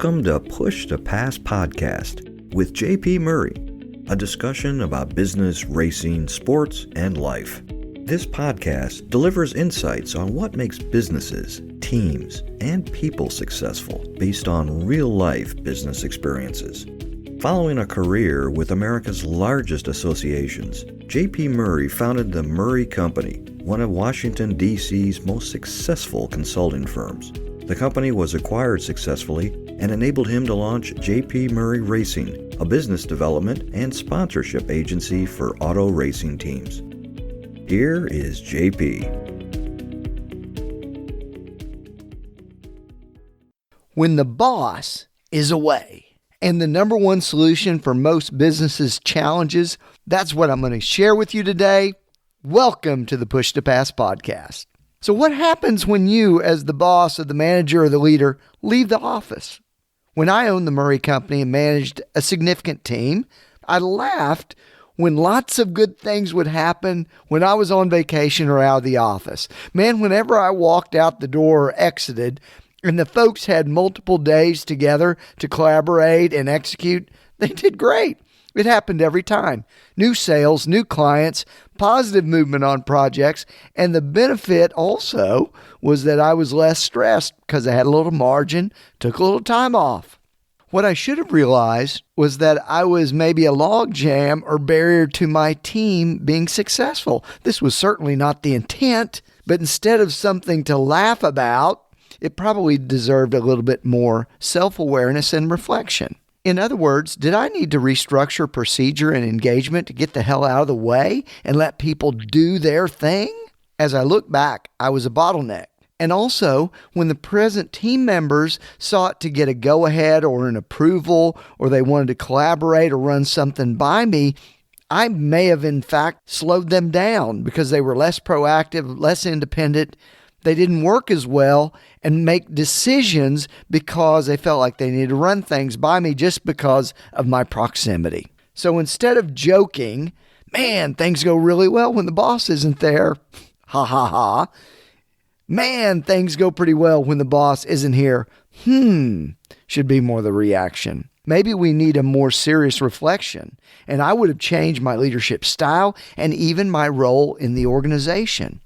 Welcome to Push to Pass podcast with JP Murray, a discussion about business, racing, sports, and life. This podcast delivers insights on what makes businesses, teams, and people successful based on real-life business experiences. Following a career with America's largest associations, JP Murray founded the Murray Company, one of Washington, D.C.'s most successful consulting firms. The company was acquired successfully and enabled him to launch JP Murray Racing, a business development and sponsorship agency for auto racing teams. Here is JP. When the boss is away and the number one solution for most businesses' challenges, that's what I'm going to share with you today. Welcome to the Push to Pass podcast. So what happens when you, as the boss or the manager or the leader, leave the office? When I owned the Murray Company and managed a significant team, I laughed when lots of good things would happen when I was on vacation or out of the office. Man, whenever I walked out the door or exited, and the folks had multiple days together to collaborate and execute, they did great. It happened every time. New sales, new clients, positive movement on projects, and the benefit also was that I was less stressed because I had a little margin, took a little time off. What I should have realized was that I was maybe a log jam or barrier to my team being successful. This was certainly not the intent, but instead of something to laugh about, it probably deserved a little bit more self-awareness and reflection. In other words, did I need to restructure procedure and engagement to get the hell out of the way and let people do their thing? As I look back, I was a bottleneck. And also, when the present team members sought to get a go-ahead or an approval, or they wanted to collaborate or run something by me, I may have in fact slowed them down because they were less proactive, less independent. They didn't work as well and make decisions because they felt like they needed to run things by me just because of my proximity. So instead of joking, man, things go really well when the boss isn't there. Ha ha ha. Man, things go pretty well when the boss isn't here. Should be more the reaction. Maybe we need a more serious reflection, and I would have changed my leadership style and even my role in the organization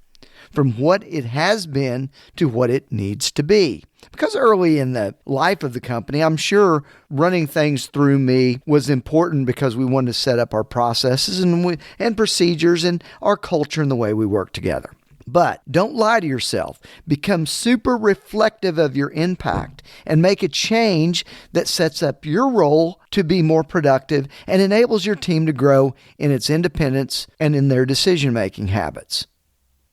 from what it has been to what it needs to be. Because early in the life of the company, I'm sure running things through me was important because we wanted to set up our processes and procedures and our culture and the way we work together. But don't lie to yourself. Become super reflective of your impact and make a change that sets up your role to be more productive and enables your team to grow in its independence and in their decision-making habits.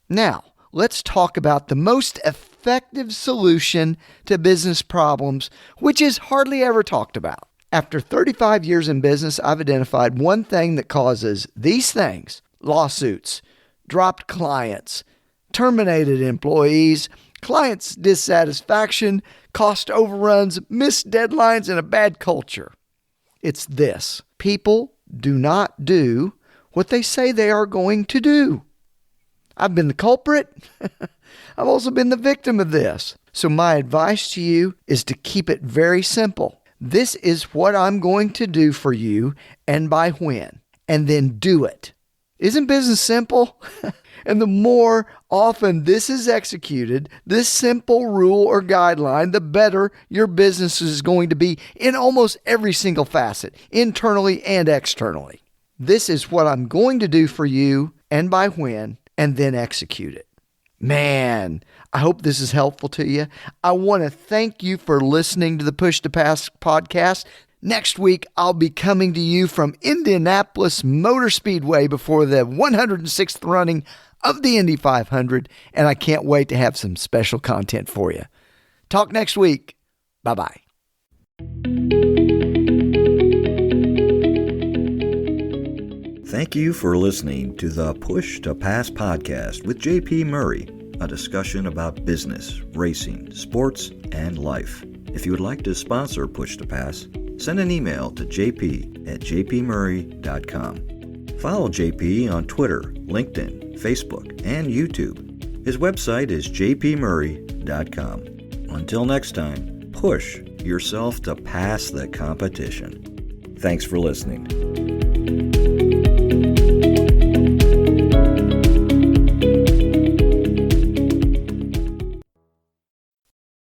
Now, let's talk about the most effective solution to business problems, which is hardly ever talked about. After 35 years in business, I've identified one thing that causes these things: lawsuits, dropped clients, terminated employees, clients' dissatisfaction, cost overruns, missed deadlines, and a bad culture. It's this: people do not do what they say they are going to do. I've been the culprit. I've also been the victim of this. So my advice to you is to keep it very simple. This is what I'm going to do for you and by when, and then do it. Isn't business simple? And the more often this is executed, this simple rule or guideline, the better your business is going to be in almost every single facet, internally and externally. This is what I'm going to do for you and by when, and then execute it. Man, I hope this is helpful to you. I want to thank you for listening to the Push to Pass podcast. Next week, I'll be coming to you from Indianapolis Motor Speedway before the 106th running of the Indy 500, and I can't wait to have some special content for you. Talk next week. Bye-bye. Thank you for listening to the Push to Pass podcast with JP Murray, a discussion about business, racing, sports, and life. If you would like to sponsor Push to Pass, send an email to jp@jpmurray.com. Follow JP on Twitter, LinkedIn, Facebook, and YouTube. His website is jpmurray.com. Until next time, push yourself to pass the competition. Thanks for listening.